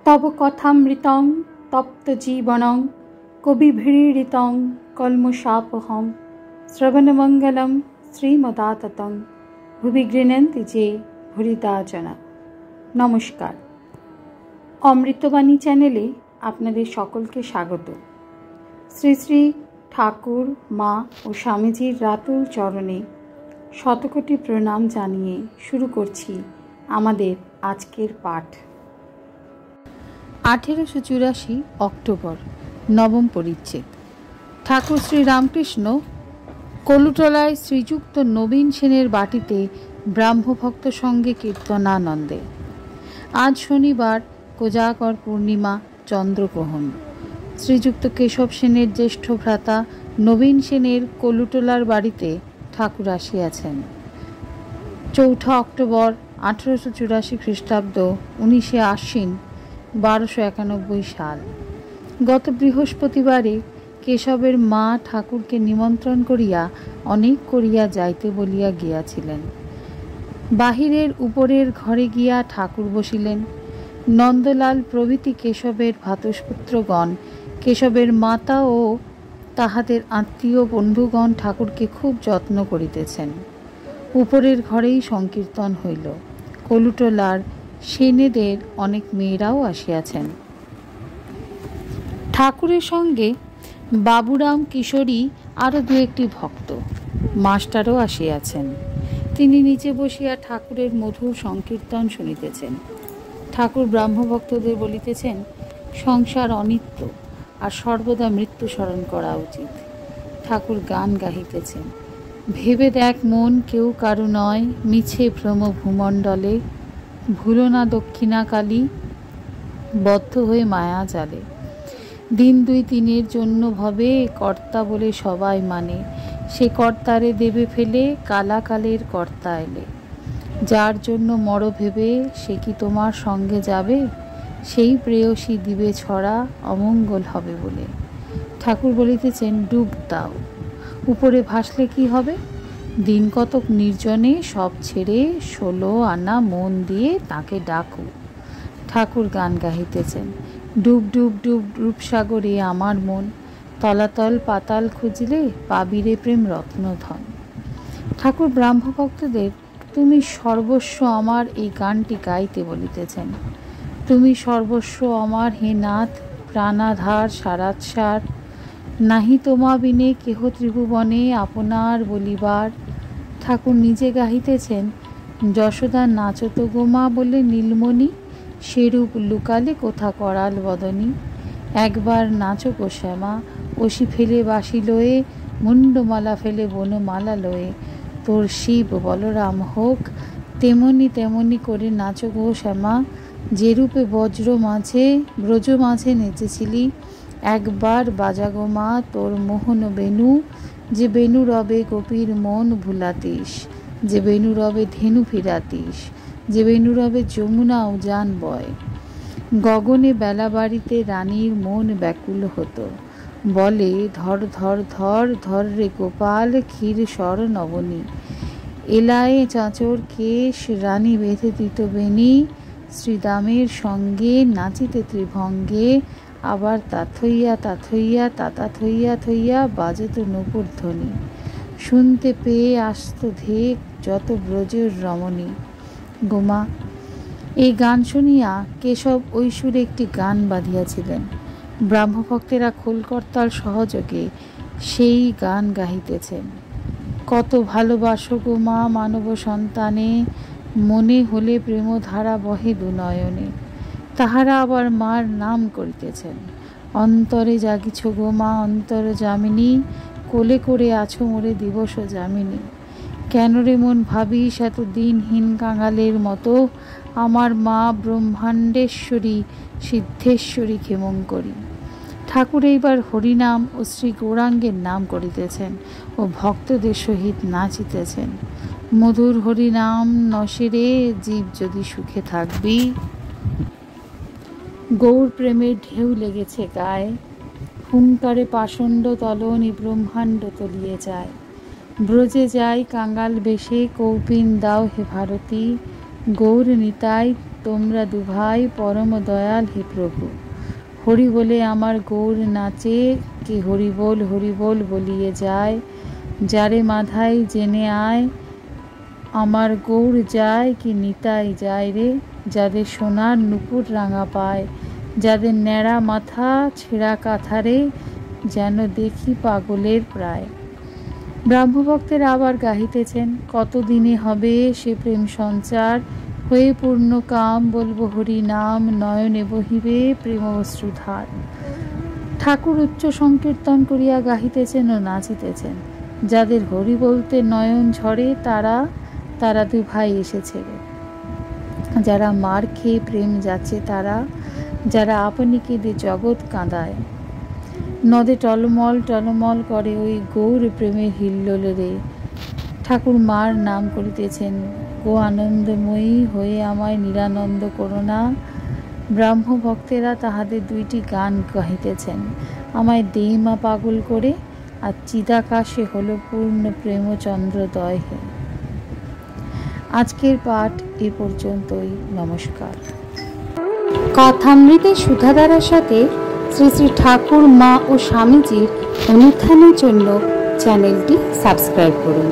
তব কথামৃতং তপ্ত জীবনং কবিভিড়িতং কলমশাপহম শ্রবণমঙ্গলম শ্রীমদাততং ভুবি গৃণন্তি যে ভুরিতা জনা। নমস্কার, অমৃতবাণী চ্যানেলে আপনাদের সকলকে স্বাগত। শ্রী শ্রী ঠাকুর, মা ও স্বামীজির রাতুল চরণে শতকোটি প্রণাম জানিয়ে শুরু করছি আমাদের আজকের পাঠ। 1884 অক্টোবর, নবম পরিচ্ছেদ। ঠাকুর শ্রী রামকৃষ্ণ কলুটলায় শ্রীযুক্ত নবীন সেনের বাটিতে ব্রাহ্মভক্ত সঙ্গে কীর্তনানন্দে। আজ শনিবার, কোজাগর পূর্ণিমা, চন্দ্রগ্রহণ। শ্রীযুক্ত কেশব সেনের জ্যেষ্ঠ ভ্রাতা নবীন সেনের কলুটলার বাড়িতে ঠাকুর আসিয়াছেন। 4 অক্টোবর 1884 খ্রিস্টাব্দ, 19 আশ্বিন, 1291 সাল। গত বৃহস্পতিবারে কেশবের মা ঠাকুরকে নিমন্ত্রণ করিয়া অনেক করিয়া যাইতে বলিয়া গিয়াছিলেন। বাহিরের উপরের ঘরে গিয়া ঠাকুর বসিলেন। নন্দলাল প্রভৃতি কেশবের ভ্রাতুষ্পুত্রগণ, কেশবের মাতা ও তাহাদের আত্মীয় বন্ধুগণ ঠাকুরকে খুব যত্ন করিতেছেন। উপরের ঘরেই সংকীর্তন হইল। কলুটলার সেনেদের অনেক মেয়েরাও আসিয়াছেন। ঠাকুরের সঙ্গে বাবুরাম, কিশোরী, আরও 2-1টি ভক্ত, মাস্টারও আসিয়াছেন। তিনি নিচে বসিয়া ঠাকুরের মধুর সংকীর্তন শুনিতেছেন। ঠাকুর ব্রাহ্মভক্তদের বলিতেছেন, সংসার অনিত্য, আর সর্বদা মৃত্যু স্মরণ করা উচিত। ঠাকুর গান গাহিতেছেন, ভেবে দেখ মন কেউ কারু নয়, মিছে ভ্রম ভূমণ্ডলে, ভুলো না দক্ষিণাকালী, বদ্ধ হয়ে মায়া জালে। দিন 2-3 জন্য ভবে, কর্তা বলে সবাই মানে, সে কর্তারে দেবে ফেলে, কালাকালের কর্তা এলে। যার জন্য মর ভেবে, সে কি তোমার সঙ্গে যাবে, সেই প্রেয়সী দিবে ছড়া, অমঙ্গল হবে বলে। ঠাকুর বলিতেছেন, ডুব দাও, উপরে ভাসলে কি হবে? দিন কতক নির্জনে সব ছেড়ে 16 আনা মন দিয়ে তাকে ডাকো। ঠাকুর গান গাহিতেছেন, ডুব ডুব ডুব রূপসাগরে আমার মন, তলাতল পাতাল খুঁজলে পাবিরে প্রেম রত্নধন। ঠাকুর ব্রাহ্মভক্তদের তুমি সর্বস্ব আমার এই গানটি গাইতে বলিতেছেন। তুমি সর্বস্ব আমার হে নাথ, প্রাণাধার সারাৎসার, নাহি তোমা বিনে কেহ ত্রিভুবনে আপনার বলিবার। ঠাকুর নিজে গাহিতেছেন, যশোদা নাচত গোমা বলে নীলমণি, সেরূপ লুকালে কোথা করাল বদনী। একবার নাচো গো শ্যামা, অসি ফেলে বাসি লয়ে, মুন্ডমালা ফেলে বনমালা লয়ে, তোর শিব বলরাম হোক, তেমনি তেমনি করে নাচো গো শ্যামা, যেরূপে ব্রজ মাঝে নেচেছিলি। একবার বাজা গো মা তোর মোহন বেনু, যে বেনু রবে গোপীর মন ভুলাতিস, যে বেনু রবে ধেনু ফিরাতিস, যে বেনু রবে যমুনা উজান বয়। গগনে বেলা বাড়িতে রানীর মন ব্যাকুল হতো, বলে ধর ধর ধর ধর রে গোপাল, ক্ষীর স্বর নবনী। এলায়ে চাঁচর কেশ, রানী বেঁধে দিত বেনি, শ্রীদামের সঙ্গে নাচিতে ত্রিভঙ্গে, আবার তাথইয়া তাথইয়া তাতা থইয়া থইয়া বাজত নূপুর ধ্বনি। শুনতে পেয়ে আসত ধেক যত ব্রজের রমণী। গোমা, এই গান শুনিয়া কেশব ওই সুরে একটি গান বাঁধিয়াছিলেন। ব্রাহ্মভক্তেরা খোলকর্তাল সহযোগে সেই গান গাহিতেছেন। কত ভালোবাসো গো মা মানব সন্তানে, মনে হলে প্রেমধারা বহে দুনয়নে। তাহারা আবার মার নাম করিতেছেন। অন্তরে জাগিছ গো মা অন্তর যামিনী, কোলে করে আছো মোরে দিবস যামিনী। কেন রে মন ভাবিস এত দিনহীন কাঙালের মতো, আমার মা ব্রহ্মাণ্ডেশ্বরী সিদ্ধেশ্বরী ক্ষেমঙ্করী। ঠাকুর এইবার হরিনাম ও শ্রী গৌরাঙ্গের নাম করিতেছেন ও ভক্তদের সহিত নাচিতেছেন। মধুর হরিনাম নশেরে, জীব যদি সুখে থাকবি। গৌর প্রেমের ঢেউ লেগেছে গায়ে, হুঙ্কারে পাষণ্ড তলনি ব্রহ্মাণ্ড তলিয়ে যায়। ব্রজে যাই কাঙ্গাল বেশে, কৌপিন দাও হে ভারতী, গৌর নিতাই তোমরা দুভাই পরম দয়াল হে প্রভু। হরি বলে আমার গৌর নাচে, কে হরি বল বলিয়ে যায়। যারে মাধাই জেনে আয়, আমার গৌর যায় কি নিতাই যায় রে। যাদের সোনার নুপুর রাঙা পায়, যাদের ন্যাড়া মাথা ছেঁড়া কাঁথারে, যেন দেখি পাগলের প্রায়। ব্রাহ্মভক্তের আবার গাহিতেছেন, কতদিনে হবে সে প্রেম সঞ্চার, হয়ে পূর্ণ কাম বলবো হরি নাম, নয়নে বহিবে প্রেম অশ্রুধার। ঠাকুর উচ্চ সংকীর্তন করিয়া গাহিতেছেন ও নাচিতেছেন। যাদের হরি বলতে নয়ন ঝরে, তারা দুভাই এসেছে রে। যারা মার খেয়ে প্রেম যাচ্ছে তারা, যারা আপনি কেঁদে জগৎ কাঁদায়। নদে টলমল টলমল করে ওই গৌর প্রেমের হিল্লোল রে। ঠাকুর মার নাম করিতেছেন, গো আনন্দময়ী হয়ে আমায় নিরানন্দ করোনা। ব্রাহ্ম ভক্তেরা তাহাদের দুইটি গান গাহিতেছেন, আমায় দে মা পাগল করে, আর চিদাকাশে হলো পূর্ণ প্রেমচন্দ্রোদয় হে। আজকের পাঠ এ পর্যন্তই। নমস্কার। কথামৃতের সুধাধারার সাথে শ্রী শ্রী ঠাকুর, মা ও স্বামীজির অনুধ্যানের জন্য চ্যানেলটি সাবস্ক্রাইব করুন।